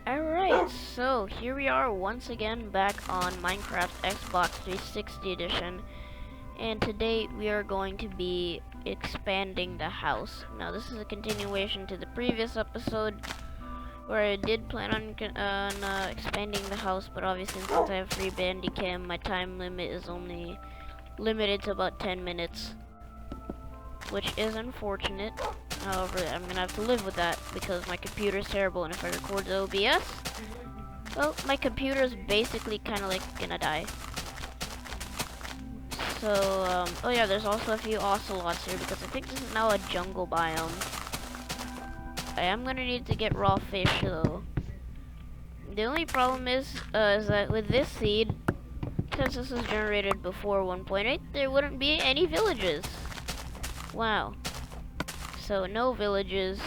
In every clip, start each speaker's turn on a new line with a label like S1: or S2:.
S1: Alright, so here we are once again back on Minecraft Xbox 360 Edition, and today we are going to be expanding the house. Now this is a continuation to the previous episode where I did plan on expanding the house, but obviously since I have free Bandicam, my time limit is only limited to about 10 minutes, which is unfortunate. However, I'm gonna have to live with that because my computer is terrible, and if I record the OBS, well, my computer is basically kind of like gonna die. So, oh yeah, there's also a few ocelots here because I think this is now a jungle biome. I am gonna need to get raw fish though. The only problem is that with this seed, since this was generated before 1.8, there wouldn't be any villages. Wow. So no villages.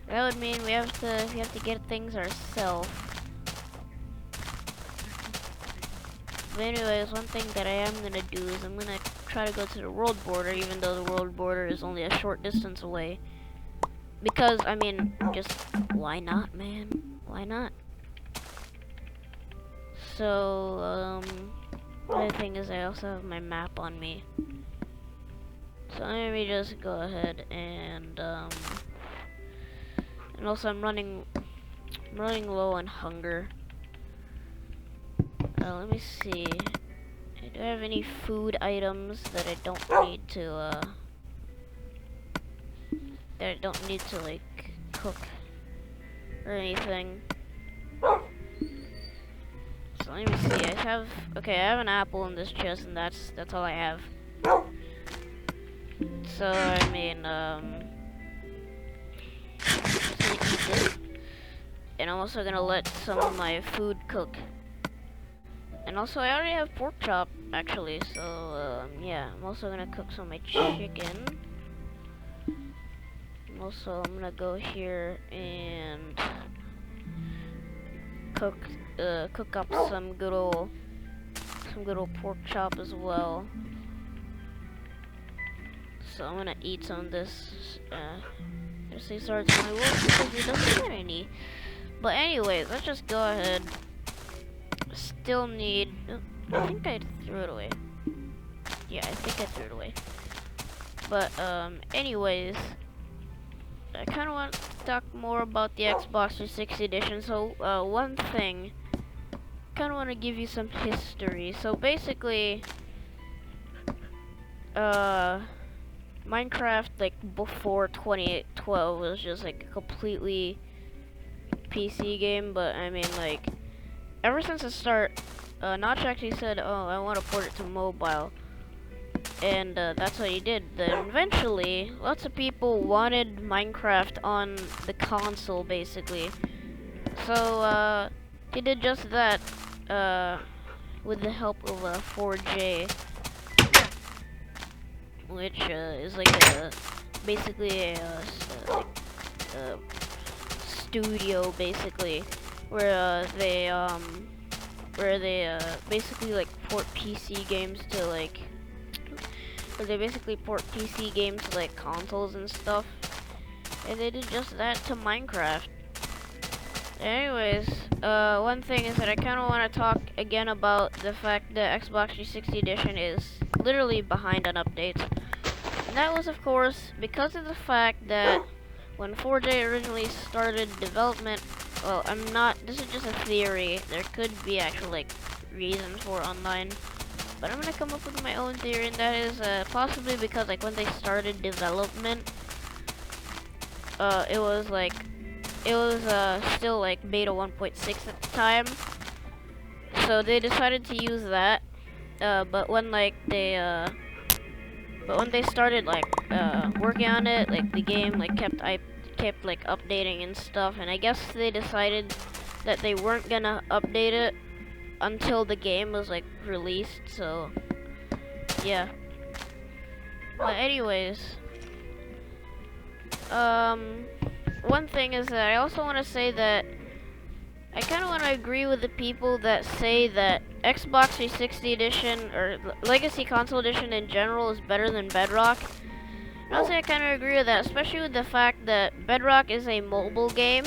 S1: That would mean we have to get things ourselves. But anyways, one thing that I am gonna do is I'm gonna try to go to the world border, even though the world border is only a short distance away. Because I mean, just why not, man? Why not? So the other thing is I also have my map on me. So let me just go ahead and also I'm running low on hunger. Let me see. Do I have any food items that I don't need to like cook or anything? So let me see. I have an apple in this chest, and that's all I have. So I mean, just gonna eat this, and I'm also gonna let some of my food cook. And also, I already have pork chop actually, so yeah, I'm also gonna cook some of my chicken. I'm gonna go here and cook up some good old pork chop as well. So I'm gonna eat some of this. Just say sorry to my wolf because he doesn't get any. But anyways, let's just go ahead. Still need. I think I threw it away. Yeah, I think I threw it away. But anyways, I kind of want to talk more about the Xbox 360 edition. So one thing, kind of want to give you some history. So basically, Minecraft, like, before 2012 was just, like, a completely PC game, but, I mean, like, ever since the start, Notch actually said, oh, I want to port it to mobile, and, that's what he did. Then, eventually, lots of people wanted Minecraft on the console, basically, so, he did just that, with the help of, 4J. Which is like basically a studio, basically, where they basically like port PC games to like, consoles and stuff, and they did just that to Minecraft. Anyways, one thing is that I kind of want to talk again about the fact that Xbox 360 Edition is literally behind on updates. And that was, of course, because of the fact that when 4J originally started development, well, this is just a theory. There could be actual, like, reasons for online. But I'm gonna come up with my own theory, and that is, possibly because, like, when they started development, it was still like beta 1.6 at the time, so they decided to use that. But when they started like working on it, like the game like kept like updating and stuff, and I guess they decided that they weren't gonna update it until the game was like released. So yeah. But anyways, one thing is that I also want to say that I kind of want to agree with the people that say that Xbox 360 Edition or Legacy Console Edition in general is better than Bedrock. And I'll say I kind of agree with that, especially with the fact that Bedrock is a mobile game,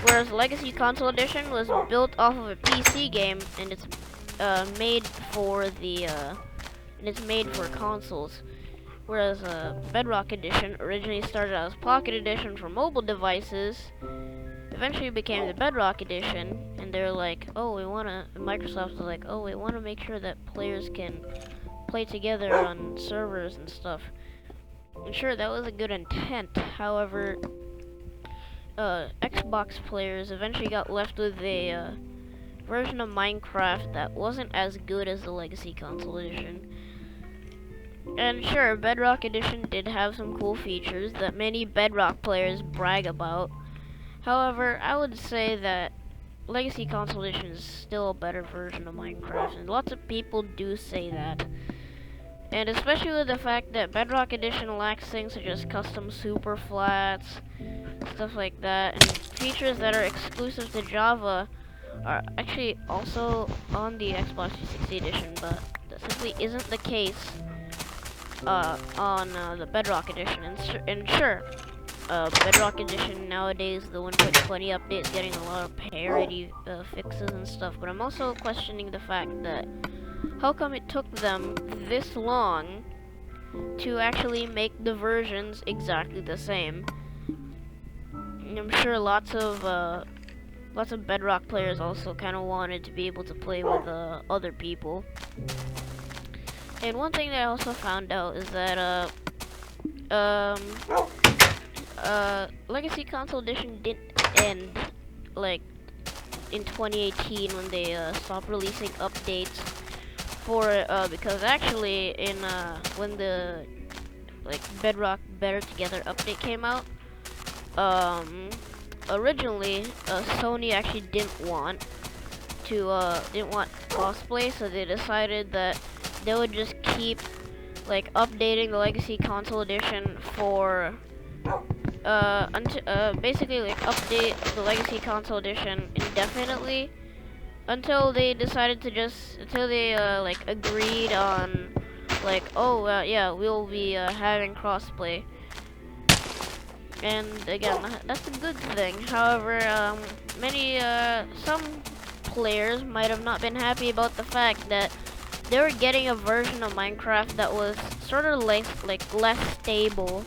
S1: whereas Legacy Console Edition was built off of a PC game, and it's made for consoles. Whereas Bedrock Edition originally started out as Pocket Edition for mobile devices, eventually became the Bedrock Edition, and they're like, oh, Microsoft was like, oh, we want to make sure that players can play together on servers and stuff. And sure, that was a good intent. However, Xbox players eventually got left with a version of Minecraft that wasn't as good as the Legacy Console Edition. And sure, Bedrock Edition did have some cool features that many Bedrock players brag about. However, I would say that Legacy Console Edition is still a better version of Minecraft, and lots of people do say that. And especially with the fact that Bedrock Edition lacks things such as custom super flats, stuff like that, and features that are exclusive to Java are actually also on the Xbox 360 edition, but that simply isn't the case on the Bedrock Edition. And sure, Bedrock Edition nowadays, the 1.20 update is getting a lot of parity fixes and stuff, but I'm also questioning the fact that how come it took them this long to actually make the versions exactly the same. And I'm sure lots of Bedrock players also kind of wanted to be able to play with other people. And one thing that I also found out is that Legacy Console Edition didn't end like in 2018 when they stopped releasing updates for it, because actually in when the Bedrock Better Together update came out, originally Sony actually didn't want crossplay, so they decided that they would just keep updating the Legacy Console Edition for basically update the Legacy Console Edition indefinitely until they decided to agreed on yeah, we'll be having crossplay. And again, that's a good thing. However, some players might have not been happy about the fact that they were getting a version of Minecraft that was sort of less stable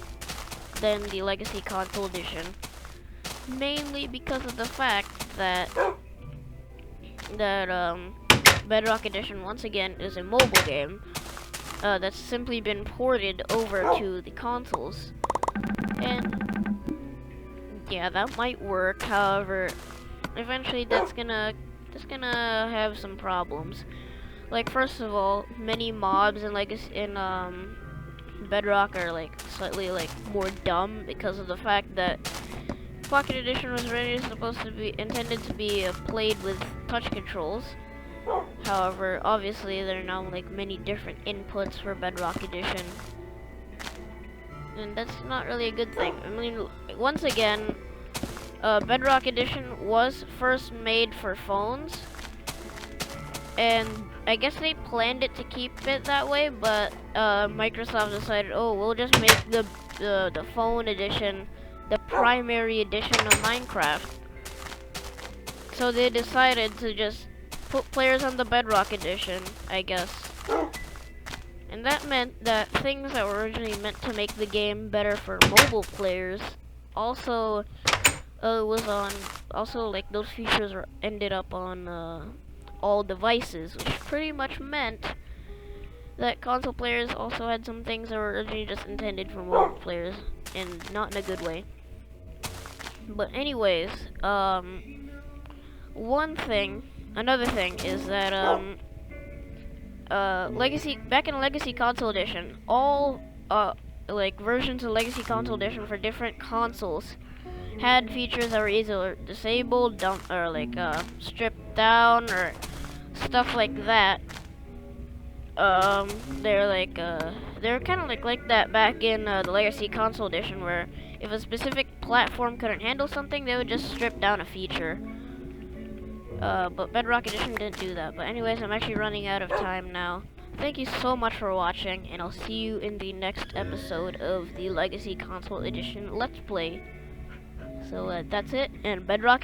S1: than the Legacy Console Edition, mainly because of the fact that Bedrock Edition once again is a mobile game that's simply been ported over to the consoles, and yeah, that might work. However, eventually that's gonna have some problems. First of all, many mobs in Bedrock are slightly more dumb because of the fact that Pocket Edition was originally intended to be played with touch controls. However, obviously there are now many different inputs for Bedrock Edition, and that's not really a good thing. I mean, once again, Bedrock Edition was first made for phones, and I guess they planned it to keep it that way, but Microsoft decided, oh, we'll just make the phone edition the primary edition of Minecraft. So they decided to just put players on the Bedrock Edition, I guess. And that meant that things that were originally meant to make the game better for mobile players also those features ended up on all devices, which pretty much meant that console players also had some things that were originally just intended for mobile players, and not in a good way. But anyways, another thing is that back in Legacy Console Edition, all versions of Legacy Console Edition for different consoles had features that were either disabled, stripped down, or stuff like that. They're kind of like that back in the Legacy Console Edition, where if a specific platform couldn't handle something, they would just strip down a feature. But Bedrock Edition didn't do that. But anyways, I'm actually running out of time now. Thank you so much for watching, and I'll see you in the next episode of the Legacy Console Edition Let's Play. So that's it, and Bedrock